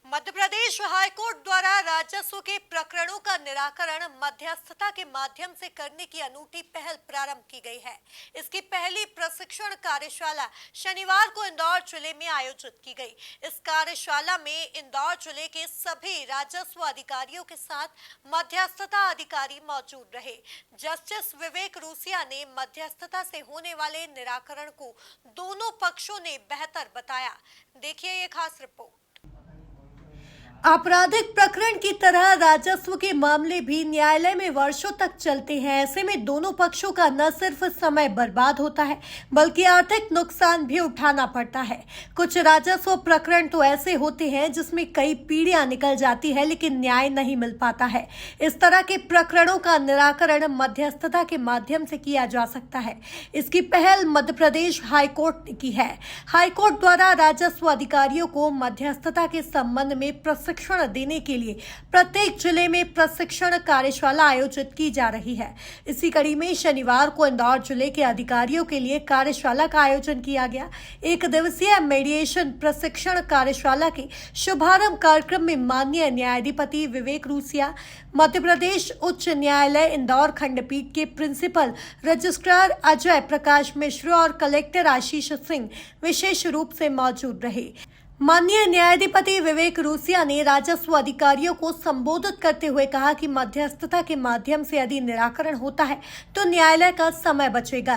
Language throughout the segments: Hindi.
मध्य प्रदेश हाईकोर्ट द्वारा राजस्व के प्रकरणों का निराकरण मध्यस्थता के माध्यम से करने की अनूठी पहल प्रारंभ की गई है। इसकी पहली प्रशिक्षण कार्यशाला शनिवार को इंदौर जिले में आयोजित की गई। इस कार्यशाला में इंदौर जिले के सभी राजस्व अधिकारियों के साथ मध्यस्थता अधिकारी मौजूद रहे। जस्टिस विवेक रूसिया ने मध्यस्थता से होने वाले निराकरण को दोनों पक्षों ने बेहतर बताया। देखिए ये खास रिपोर्ट। आपराधिक प्रकरण की तरह राजस्व के मामले भी न्यायालय में वर्षों तक चलते हैं। ऐसे में दोनों पक्षों का न सिर्फ समय बर्बाद होता है बल्कि आर्थिक नुकसान भी उठाना पड़ता है। कुछ राजस्व प्रकरण तो ऐसे होते हैं जिसमें कई पीढ़ियां निकल जाती है लेकिन न्याय नहीं मिल पाता है। इस तरह के प्रकरणों का निराकरण मध्यस्थता के माध्यम से किया जा सकता है। इसकी पहल मध्य प्रदेश हाईकोर्ट ने की है। हाईकोर्ट द्वारा राजस्व अधिकारियों को मध्यस्थता के संबंध में प्रशिक्षण देने के लिए प्रत्येक जिले में प्रशिक्षण कार्यशाला आयोजित की जा रही है। इसी कड़ी में शनिवार को इंदौर जिले के अधिकारियों के लिए कार्यशाला का आयोजन किया गया। एक दिवसीय मीडिएशन प्रशिक्षण कार्यशाला के शुभारंभ कार्यक्रम में माननीय न्यायाधिपति विवेक रूसिया, मध्य प्रदेश उच्च न्यायालय इंदौर खंडपीठ के प्रिंसिपल रजिस्ट्रार अजय प्रकाश मिश्र और कलेक्टर आशीष सिंह विशेष रूप से मौजूद रहे। माननीय न्यायाधिपति विवेक रूसिया ने राजस्व अधिकारियों को संबोधित करते हुए कहा कि मध्यस्थता के माध्यम से यदि निराकरण होता है तो न्यायालय का समय बचेगा।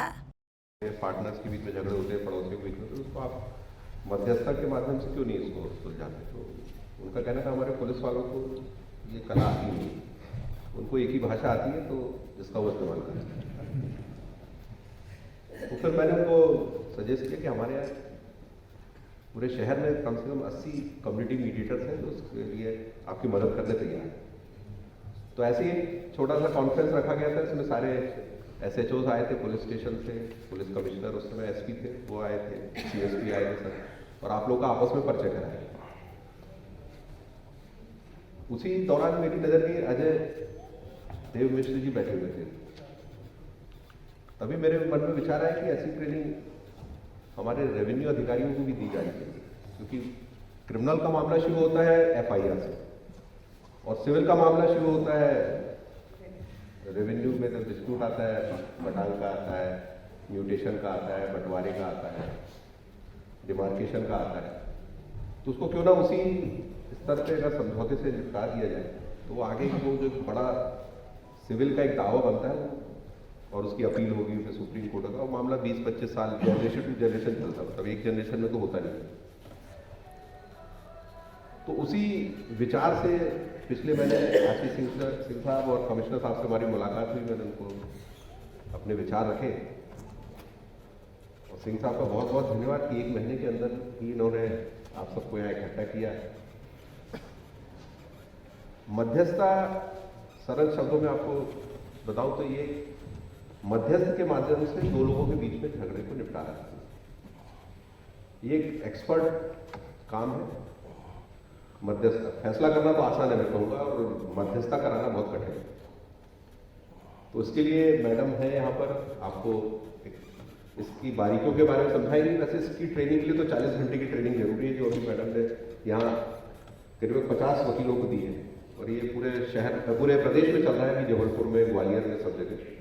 पार्टनर्स के बीच में झगड़े होते हैं, पड़ोसियों के बीच में, तो उसको आप मध्यस्थता के माध्यम से क्यों नहीं इसको सुलझाते? तो उनका कहना था हमारे पुलिस वालों को ये कला आती नहीं, उनको एक ही भाषा आती है तो जिसका वो इस्तेमाल करें। तो फिर मैंने उनको सजेस्ट किया कि हमारे यहाँ पूरे शहर में कम से कम 80 कम्युनिटी मीडिएटर्स हैं जो उसके लिए आपकी मदद करने तैयार हैं। तो ऐसे ही छोटा सा कॉन्फ्रेंस रखा गया था। इसमें सारे SHOs आए थे, पुलिस स्टेशन से पुलिस कमिश्नर उस समय SP थे वो आए थे, CSP आए थे सर, और आप लोग का आपस में परिचय कराया। उसी दौरान मेरी नजर में अजय देव मिश्र जी बैठे हुए थे। तभी मेरे मन में विचार आया कि ऐसी ट्रेनिंग हमारे रेवेन्यू अधिकारियों को भी दी जानी चाहिए, क्योंकि क्रिमिनल का मामला शुरू होता है FIR से और सिविल का मामला शुरू होता है रेवेन्यू में। जब डिस्प्यूट आता है, बटाल का आता है, म्यूटेशन का आता है, बंटवारे का आता है, डिमार्केशन का आता है, तो उसको क्यों ना उसी स्तर पे अगर समझौते से निपटा दिया जाए तो वो आगे वो जो बड़ा सिविल का एक दावा बनता है और उसकी अपील होगी, फिर सुप्रीम कोर्ट होगा, मामला 20-25 साल जनरेशन टू जनरेशन चलता है, मतलब एक जनरेशन में तो होता नहीं। तो उसी विचार से पिछले महीने आशीष सिंह साहब और कमिश्नर साहब से हमारी मुलाकात हुई। मैंने उनको अपने विचार रखे और सिंह साहब का बहुत बहुत धन्यवाद कि 1 महीने के अंदर ही इन्होंने आप सबको यहाँ इकट्ठा किया। मध्यस्थता सरल शब्दों में आपको बताऊं तो ये मध्यस्थ के माध्यम से दो लोगों के बीच में झगड़े को निपटा रहा है। ये एक एक्सपर्ट काम है। मध्यस्थ फैसला करना तो आसान है मैं कहूँगा, और मध्यस्थता कराना बहुत कठिन है। तो उसके लिए मैडम है यहाँ पर, आपको इसकी बारीकियों के बारे में समझाएंगे। वैसे इसकी ट्रेनिंग के लिए तो 40 घंटे की ट्रेनिंग जरूरी है, जो अभी मैडम ने यहाँ करीब 50 वकीलों को दी है, और ये पूरे शहर पूरे प्रदेश में चल रहा है, जबलपुर में, ग्वालियर में, सब जगह।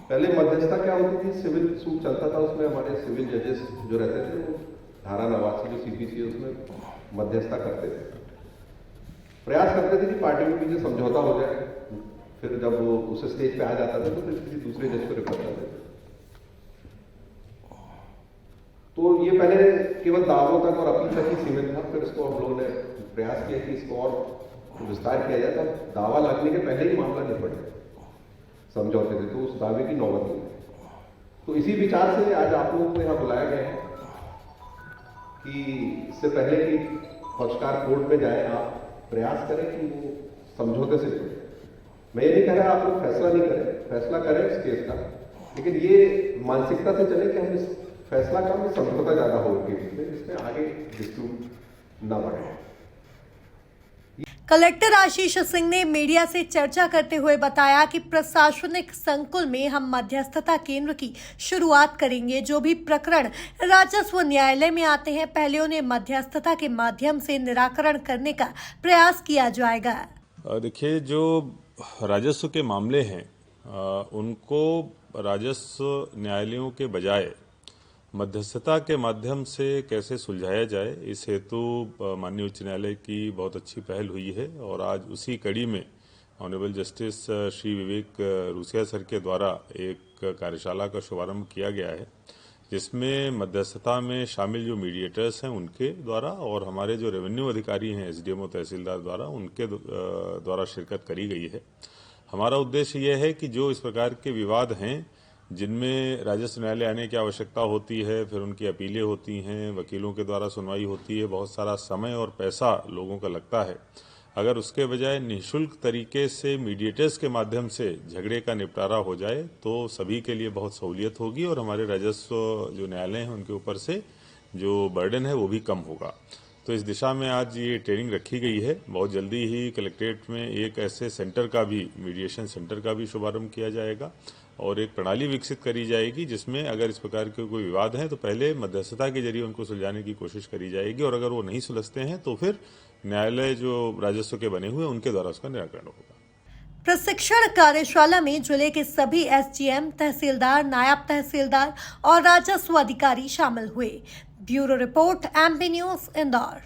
पहले मध्यस्थता क्या होती थी, सिविल सूट चलता था, उसमें हमारे सिविल जजेस जो रहते थे वो धारा 89 जो CPC है उसमें मध्यस्थता करते थे, प्रयास करते थे कि पार्टियों के बीच समझौता हो जाए। फिर जब वो उस स्टेज पे आ जाता था तो फिर किसी दूसरे जज को रेफर करते थे। तो ये पहले केवल दावों तक और अपील तक ही सीमित था। फिर इसको हम लोगों ने प्रयास किया कि इसको और विस्तार किया जाए, तब दावा लगने के पहले ही मामला निपट जाए समझौते थे, तो उस दावे की नौबत नहीं। तो इसी विचार से आज आप लोगों को यहाँ बुलाया गया है कि इससे पहले कि पक्षकार कोर्ट में जाए, आप प्रयास करें कि वो समझौते से जुड़े। मैं ये नहीं कह रहा आप लोग फैसला नहीं करें, फैसला करें इस केस का, लेकिन ये मानसिकता से चले कि हम इस फैसला का में समझौता ज्यादा हो उनके बीच में, जिसमें आगे डिस्प्यूट न बढ़े। कलेक्टर आशीष सिंह ने मीडिया से चर्चा करते हुए बताया कि प्रशासनिक संकुल में हम मध्यस्थता केंद्र की शुरुआत करेंगे। जो भी प्रकरण राजस्व न्यायालय में आते हैं, पहले उन्हें मध्यस्थता के माध्यम से निराकरण करने का प्रयास किया जाएगा। देखिए, जो राजस्व के मामले हैं उनको राजस्व न्यायालयों के बजाय मध्यस्थता के माध्यम से कैसे सुलझाया जाए, इस हेतु माननीय उच्च न्यायालय की बहुत अच्छी पहल हुई है और आज उसी कड़ी में honourable justice Shri Vivek Russia sir के द्वारा एक कार्यशाला का शुभारंभ किया गया है, जिसमें मध्यस्थता में शामिल जो मीडिएटर्स हैं उनके द्वारा और हमारे जो रेवेन्यू अधिकारी हैं एसडीएमओ तहसीलदार द्वारा उनके द्वारा शिरकत करी गई है। हमारा उद्देश्य यह है कि जो इस प्रकार के विवाद हैं जिनमें राजस्व न्यायालय आने की आवश्यकता होती है, फिर उनकी अपीलें होती हैं, वकीलों के द्वारा सुनवाई होती है, बहुत सारा समय और पैसा लोगों का लगता है, अगर उसके बजाय निःशुल्क तरीके से मीडिएटर्स के माध्यम से झगड़े का निपटारा हो जाए तो सभी के लिए बहुत सहूलियत होगी और हमारे राजस्व जो न्यायालय हैं उनके ऊपर से जो बर्डन है वो भी कम होगा। तो इस दिशा में आज ये ट्रेनिंग रखी गई है। बहुत जल्दी ही कलेक्ट्रेट में एक ऐसे सेंटर का भी, मीडिएशन सेंटर का भी शुभारंभ किया जाएगा और एक प्रणाली विकसित करी जाएगी जिसमें अगर इस प्रकार के कोई विवाद हैं तो पहले मध्यस्थता के जरिए उनको सुलझाने की कोशिश करी जाएगी और अगर वो नहीं सुलझते हैं तो फिर न्यायालय जो राजस्व के बने हुए उनके द्वारा उसका निराकरण होगा। प्रशिक्षण कार्यशाला में जिले के सभी एसडीएम, तहसीलदार, नायब तहसीलदार और राजस्व अधिकारी शामिल हुए। Bureau report, MP news, Indore.